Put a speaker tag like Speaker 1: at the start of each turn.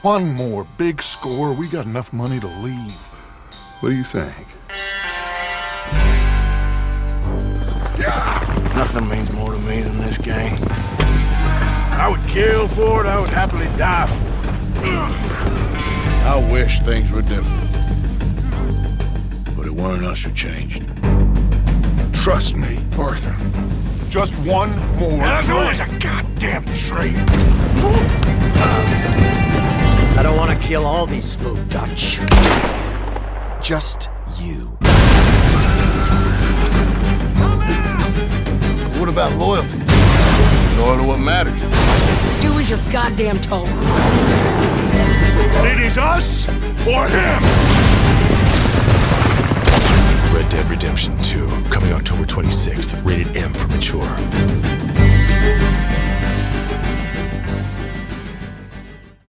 Speaker 1: One more big score. We got enough money to leave. What do you think?
Speaker 2: Nothing means more to me than this game. I would kill for it, I would happily die for it. I wish things were different. But it weren't us who changed.
Speaker 1: Trust me, Arthur. Just one more.
Speaker 2: That's always a goddamn tree.
Speaker 3: I don't want to kill all these folk Dutch. Just you.
Speaker 1: What about loyalty?
Speaker 2: Loyal to what matters.
Speaker 4: Do as you're goddamn told.
Speaker 2: It is us or him.
Speaker 5: Red Dead Redemption 2, coming October 26th, rated M for mature.